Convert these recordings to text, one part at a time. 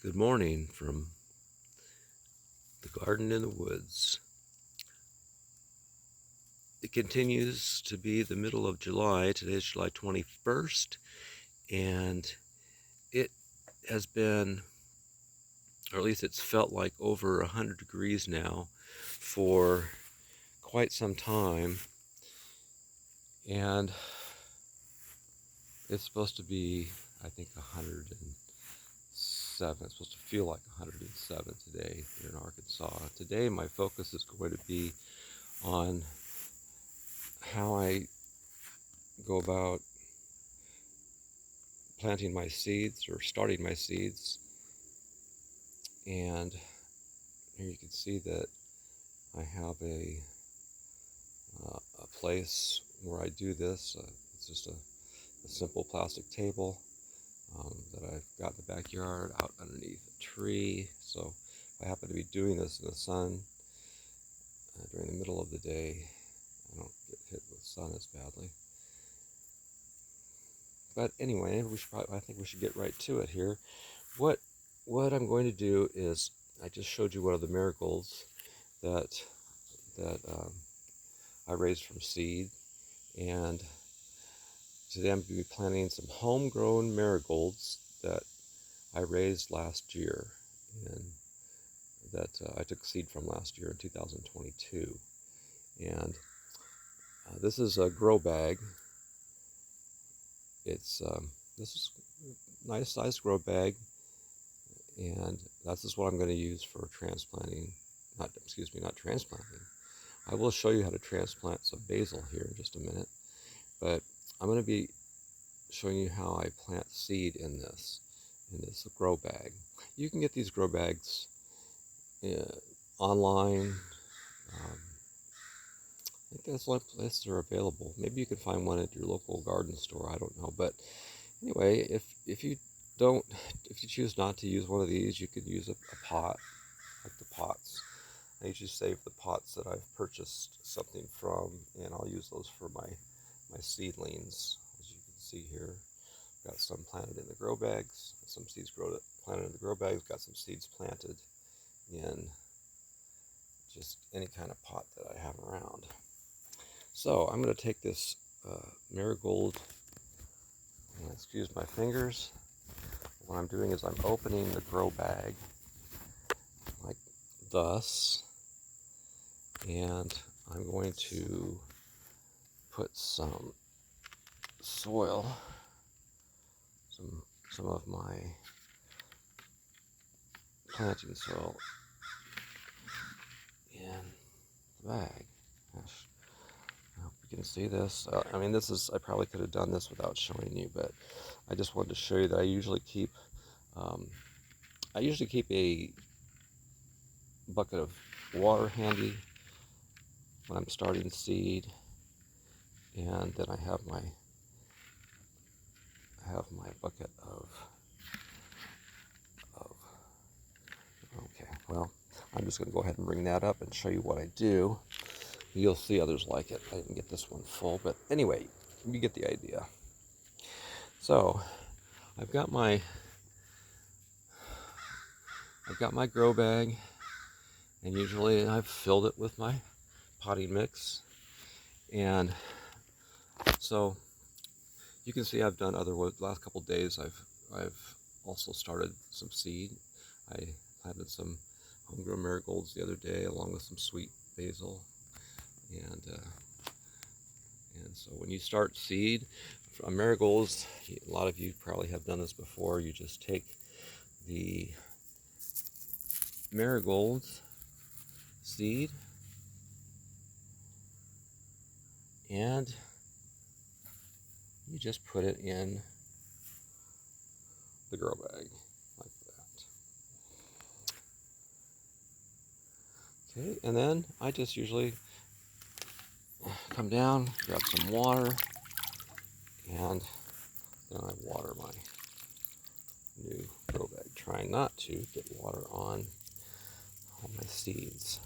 Good morning from the garden in the woods. It continues to be the middle of July. Today is July 21st, and it has been, or at least it's felt like, over 100 degrees now for quite some time. And it's supposed to be, I think, 107. It's supposed to feel like 107 today here in Arkansas. Today my focus is going to be on how I go about planting my seeds or starting my seeds. And here you can see that I have a place where I do this. It's just a simple plastic table that I've got in the backyard out underneath a tree. So if I happen to be doing this in the sun during the middle of the day, I don't get hit with sun as badly. But anyway, I think we should get right to it here. What I'm going to do is, I just showed you one of the marigolds that I raised from seed, and today I'm going to be planting some homegrown marigolds that I raised last year, and that I took seed from last year in 2022. And this is a grow bag. It's this is a nice sized grow bag, and that's just what I'm going to use for transplanting. Not transplanting. I will show you how to transplant some basil here in just a minute, but I'm going to be showing you how I plant seed in this grow bag. You can get these grow bags online. I think that's one place they're available. Maybe you can find one at your local garden store. I don't know, but anyway, if you choose not to use one of these, you could use a pot, like the pots. I usually save the pots that I've purchased something from, and I'll use those for my seedlings. As you can see here, got some planted in the grow bags, some seeds planted in the grow bags, got some seeds planted in just any kind of pot that I have around. So I'm going to take this marigold, and excuse my fingers. What I'm doing is I'm opening the grow bag like thus, and I'm going to put some soil, some of my planting soil in the bag. Gosh, I hope you can see this. I mean, I probably could have done this without showing you, but I just wanted to show you that I usually keep a bucket of water handy when I'm starting seed, and then I have my bucket of okay, well, I'm just going to go ahead and bring that up and show you what I do. You'll see others like it. I didn't get this one full, but anyway, you get the idea. So I've got my grow bag, and usually I've filled it with my potting mix, and so you can see I've done other work. The last couple of days I've also started some seed. I planted some homegrown marigolds the other day along with some sweet basil, and so when you start seed from marigolds, a lot of you probably have done this before. You just take the marigold seed and you just put it in the grow bag like that. Okay, and then I just usually come down, grab some water, and then I water my new grow bag, trying not to get water on all my seeds.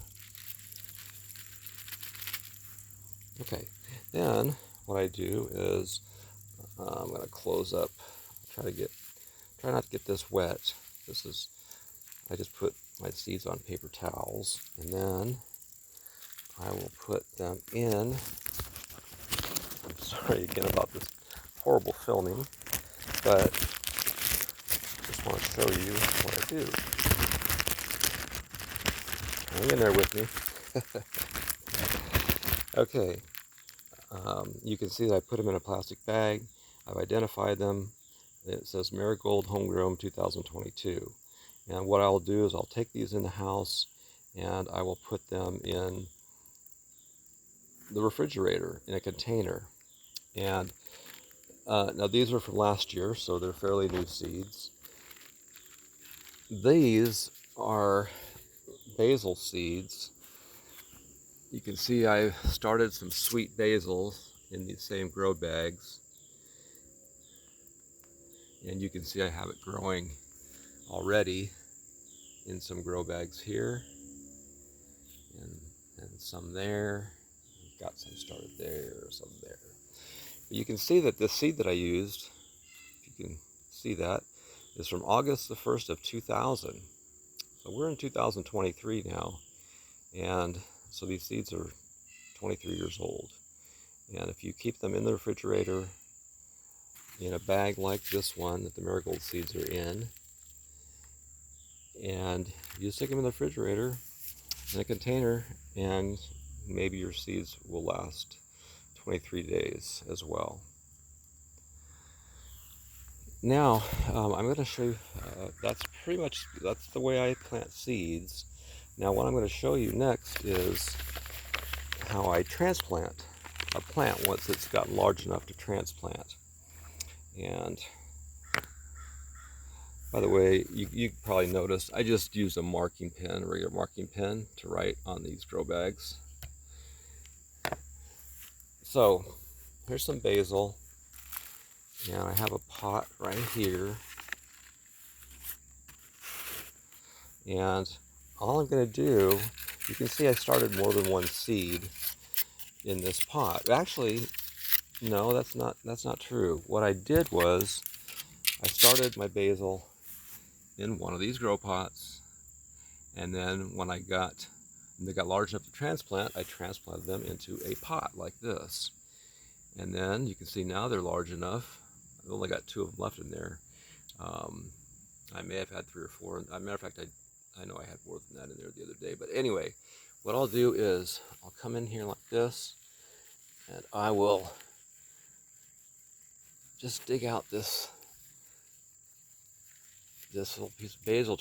Okay, then what I do is I'm going to close up, try not to get this wet. This is I just put my seeds on paper towels, and then I will put them in. I'm sorry again about this horrible filming, but I just want to show you what I do. Hang in there with me. Okay, you can see that I put them in a plastic bag. I've identified them. It says Marigold Homegrown 2022. And what I'll do is I'll take these in the house and I will put them in the refrigerator in a container. And now these are from last year, so they're fairly new seeds. These are basil seeds. You can see I started some sweet basil in these same grow bags. And you can see I have it growing already in some grow bags here. And some there. Got some started there, some there. But you can see that this seed that I used, if you can see that, is from August the 1st of 2000. So we're in 2023 now. And so these seeds are 23 years old. And if you keep them in the refrigerator in a bag like this one that the marigold seeds are in, and you stick them in the refrigerator in a container, and maybe your seeds will last 23 days as well. Now, I'm going to show you, that's the way I plant seeds. Now, what I'm going to show you next is how I transplant a plant once it's gotten large enough to transplant. And by the way, you probably noticed, I just used a marking pen, a regular marking pen, to write on these grow bags. So, here's some basil. And I have a pot right here. And all I'm going to do, you can see I started more than one seed in this pot. Actually, no, that's not true. What I did was I started my basil in one of these grow pots, and then when they got large enough to transplant, I transplanted them into a pot like this. And then you can see now they're large enough. I've only got 2 of them left in there. I may have had 3 or 4. As a matter of fact, I know I had more than that in there the other day. But anyway, what I'll do is I'll come in here like this, and I will just dig out this little piece of basil.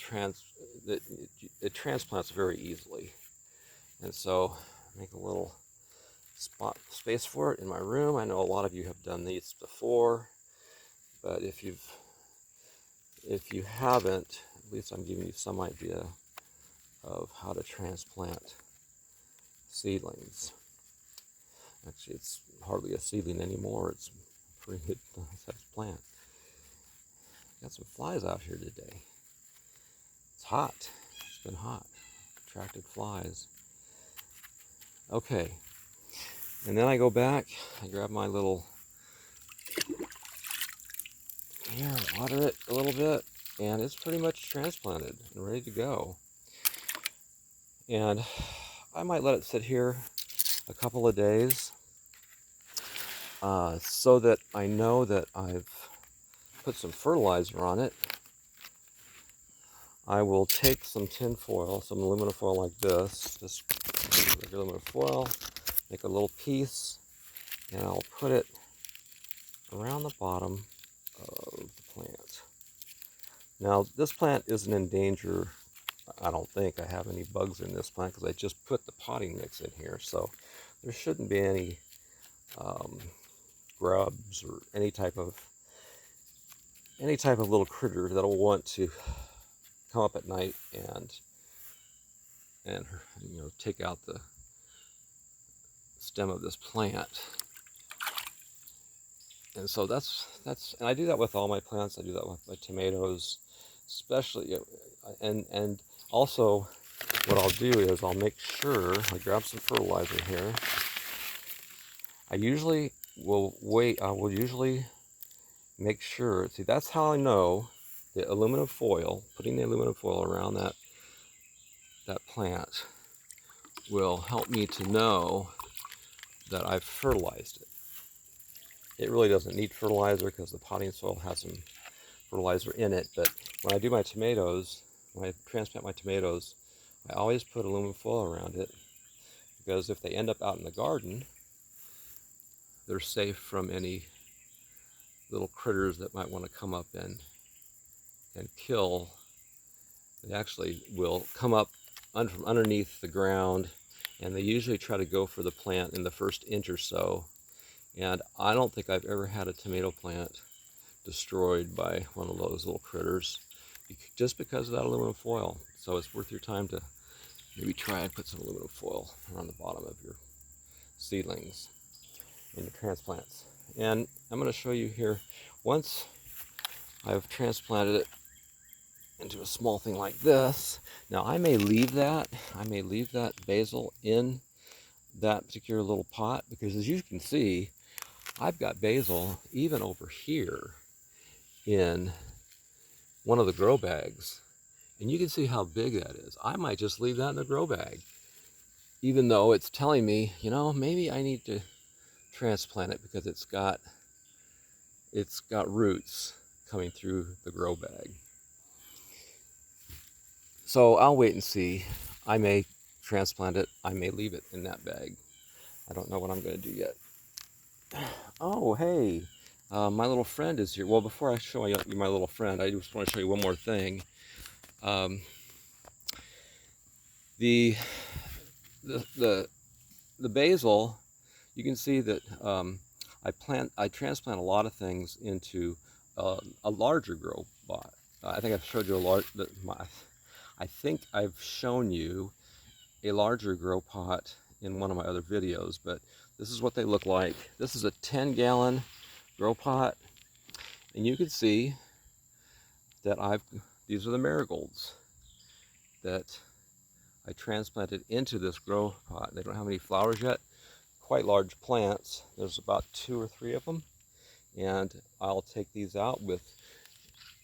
It transplants very easily. And so make a little space for it in my room. I know a lot of you have done these before, but if you haven't, at least I'm giving you some idea of how to transplant seedlings. Actually, it's hardly a seedling anymore. It's a pretty good sized plant. Got some flies out here today. It's hot. It's been hot. Attracted flies. Okay. And then I go back, I grab my little, here, water it a little bit, and it's pretty much transplanted and ready to go. And I might let it sit here a couple of days so that I know that I've put some fertilizer on it. I will take some tin foil, some aluminum foil like this, just regular aluminum foil, make a little piece, and I'll put it around the bottom of the plant. Now, this plant isn't in danger. I don't think I have any bugs in this plant because I just put the potting mix in here, so there shouldn't be any grubs or any type of little critter that'll want to come up at night and take out the stem of this plant. And so that's and I do that with all my plants. I do that with my tomatoes, especially. And also what I'll do is I'll make sure I grab some fertilizer here. I usually will wait. I will usually make sure. See, that's how I know the aluminum foil, putting the aluminum foil around that plant will help me to know that I've fertilized it. It really doesn't need fertilizer because the potting soil has some fertilizer in it, but when I do my tomatoes, when I transplant my tomatoes, I always put aluminum foil around it, because if they end up out in the garden, they're safe from any little critters that might want to come up and kill. They actually will come up from underneath the ground, and they usually try to go for the plant in the first inch or so. And I don't think I've ever had a tomato plant destroyed by one of those little critters, just because of that aluminum foil. So it's worth your time to maybe try and put some aluminum foil around the bottom of your seedlings and your transplants. And I'm going to show you here, once I've transplanted it into a small thing like this. Now I may leave that basil in that particular little pot, because as you can see, I've got basil even over here in one of the grow bags, and you can see how big that is. I might just leave that in the grow bag, even though it's telling me, you know, maybe I need to transplant it because it's got roots coming through the grow bag. So I'll wait and see. I may transplant it, I may leave it in that bag. I don't know what I'm going to do yet. Oh, hey, my little friend is here. Well, before I show you my little friend, I just want to show you one more thing. The basil, you can see that I transplant a lot of things into a larger grow pot. I think I've showed you I think I've shown you a larger grow pot in one of my other videos, but this is what they look like. This is a 10-gallon grow pot, and you can see that these are the marigolds that I transplanted into this grow pot. They don't have any flowers yet. Quite large plants. There's about 2 or 3 of them, and I'll take these out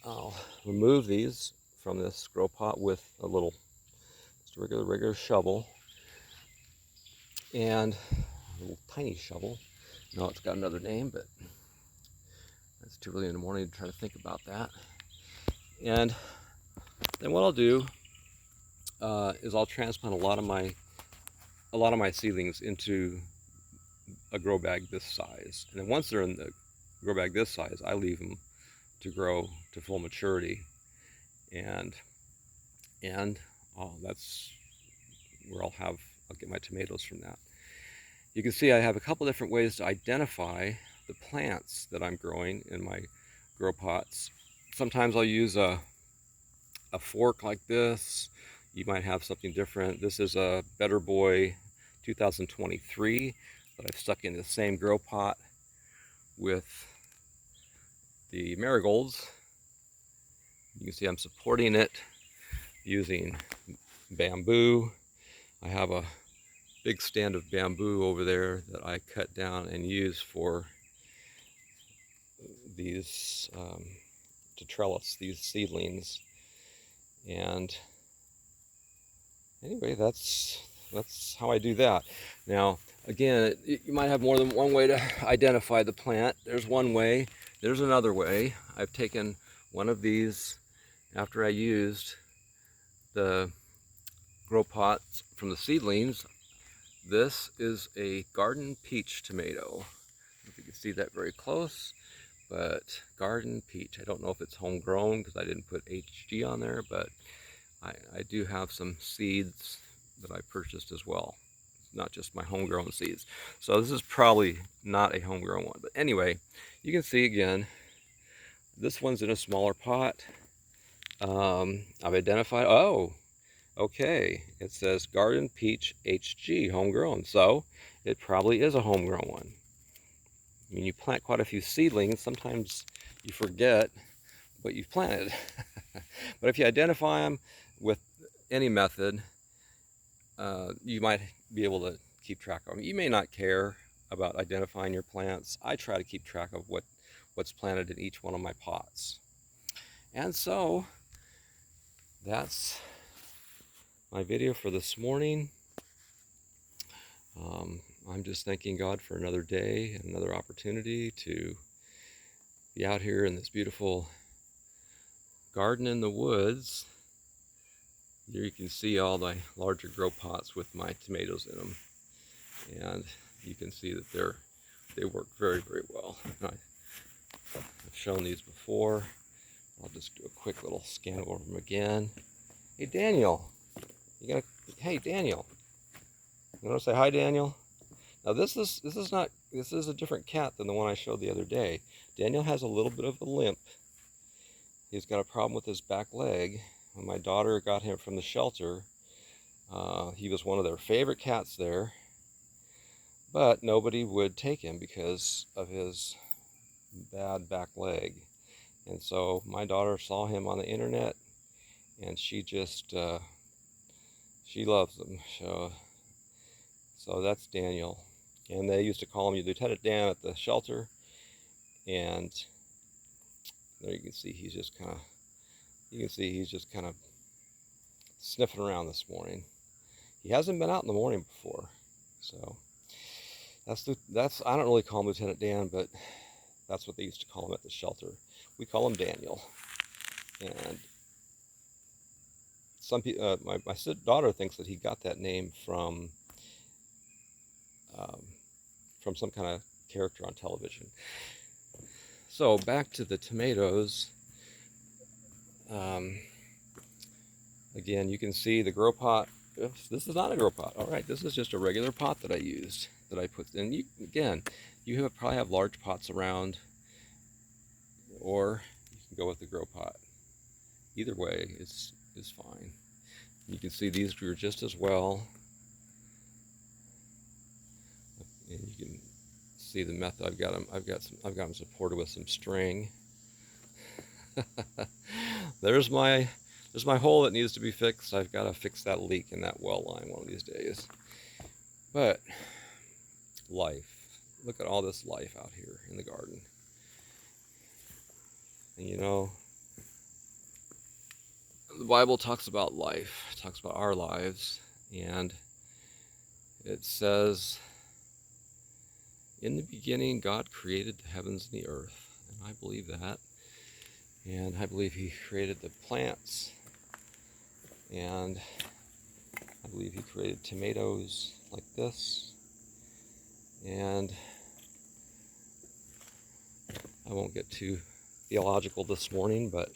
I'll remove these from this grow pot with just a regular shovel, and a little tiny shovel. No, it's got another name, but it's too early in the morning to try to think about that. And then what I'll do is I'll transplant a lot of my seedlings into a grow bag this size, and then once they're in the grow bag this size, I leave them to grow to full maturity, and that's where I'll get my tomatoes from that. You can see I have a couple different ways to identify the plants that I'm growing in my grow pots. Sometimes I'll use a fork like this. You might have something different. This is a Better Boy 2023 that I've stuck in the same grow pot with the marigolds. You can see I'm supporting it using bamboo. I have a big stand of bamboo over there that I cut down and use for these to trellis these seedlings. And anyway, that's how I do that. Now, again, you might have more than one way to identify the plant. There's one way. There's another way. I've taken one of these after I used the grow pots from the seedlings. This is a garden peach tomato. I don't know if you can see that very close, but garden peach. I don't know if it's homegrown because I didn't put HG on there, but I do have some seeds that I purchased as well, not just my homegrown seeds. So this is probably not a homegrown one, but anyway, you can see again, this one's in a smaller pot. I've identified, oh, okay, it says Garden Peach HG, homegrown, so it probably is a homegrown one. I mean, you plant quite a few seedlings, sometimes you forget what you've planted. But if you identify them with any method, you might be able to keep track of them. You may not care about identifying your plants. I try to keep track of what's planted in each one of my pots. And so that's my video for this morning. I'm just thanking God for another day and another opportunity to be out here in this beautiful garden in the woods. Here you can see all the larger grow pots with my tomatoes in them, and you can see that they work very, very well. I've shown these before. I'll just do a quick little scan over them again. Hey Daniel, hey Daniel, you want to say hi, Daniel? Now this is a different cat than the one I showed the other day. Daniel has a little bit of a limp. He's got a problem with his back leg. When my daughter got him from the shelter, he was one of their favorite cats there, but nobody would take him because of his bad back leg. And so my daughter saw him on the internet, and she just she loves him. So that's Daniel, and they used to call him Lieutenant Dan at the shelter. And there you can see he's just kind of sniffing around this morning. He hasn't been out in the morning before, so that's I don't really call him Lieutenant Dan, but that's what they used to call him at the shelter. We call him Daniel. And some people, my daughter thinks that he got that name from some kind of character on television. So back to the tomatoes. Again, you can see the grow pot. Oops, this is not a grow pot. All right, this is just a regular pot that I used, that I put in. You probably have large pots around, or you can go with the grow pot. Either way is fine. You can see these grew just as well, and you can see the method. I've got them supported with some string. There's my hole that needs to be fixed. I've got to fix that leak in that well line one of these days. But life. Look at all this life out here in the garden. And you know, the Bible talks about life. It talks about our lives. And it says, in the beginning, God created the heavens and the earth. And I believe that. And I believe he created the plants. And I believe he created tomatoes like this. And I won't get too theological this morning, but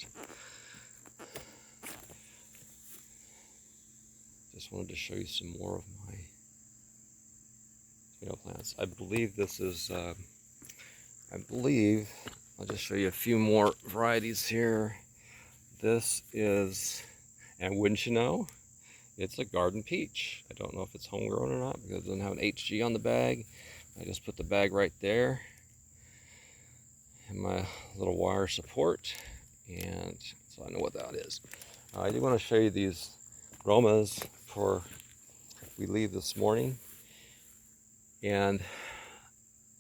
just wanted to show you some more of my tomato plants. I believe this is, I'll just show you a few more varieties here. This is, and wouldn't you know, it's a garden peach. I don't know if it's homegrown or not because it doesn't have an HG on the bag. I just put the bag right there and my little wire support, and so I know what that is. I do want to show you these Romas before we leave this morning. And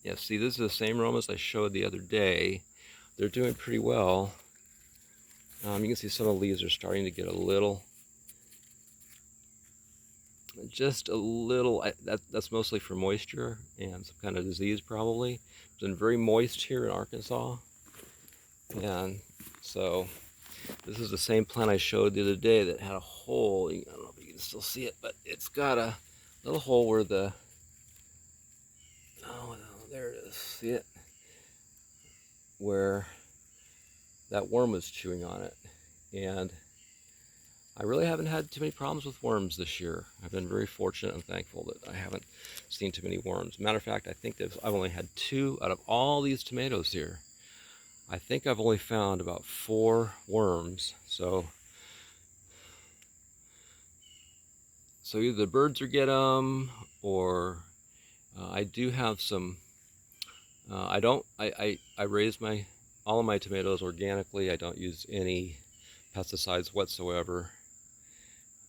yeah, see, this is the same Romas I showed the other day. They're doing pretty well. You can see some of the leaves are starting to get just a little, that's mostly for moisture and some kind of disease probably. It's been very moist here in Arkansas. And so this is the same plant I showed the other day that had a hole. I don't know if you can still see it, but it's got a little hole where oh, there it is, see it? Where that worm was chewing on it. And I really haven't had too many problems with worms this year. I've been very fortunate and thankful that I haven't seen too many worms. Matter of fact, I think I've only had 2 out of all these tomatoes here. I think I've only found about 4 worms. So either the birds are get them, or I do have some. I raise all of my tomatoes organically. I don't use any pesticides whatsoever.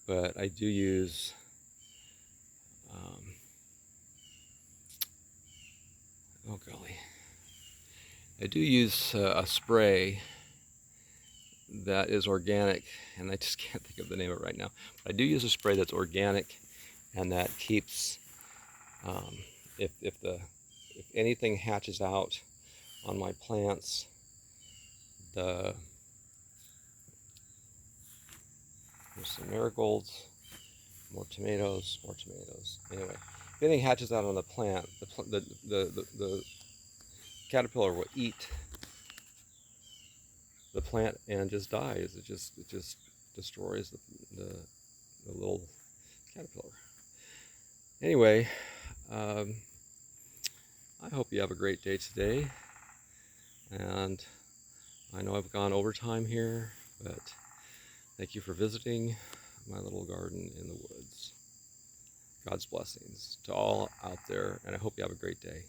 But I do use oh golly, I do use a spray that is organic, and I just can't think of the name of it right now. But I do use a spray that's organic, and that keeps, if anything hatches out on my plants, there's some marigolds, more tomatoes. Anyway, if anything hatches out on the plant, the caterpillar will eat the plant and just dies. It just destroys the little caterpillar. Anyway, I hope you have a great day today. And I know I've gone overtime here, but thank you for visiting my little garden in the woods. God's blessings to all out there, and I hope you have a great day.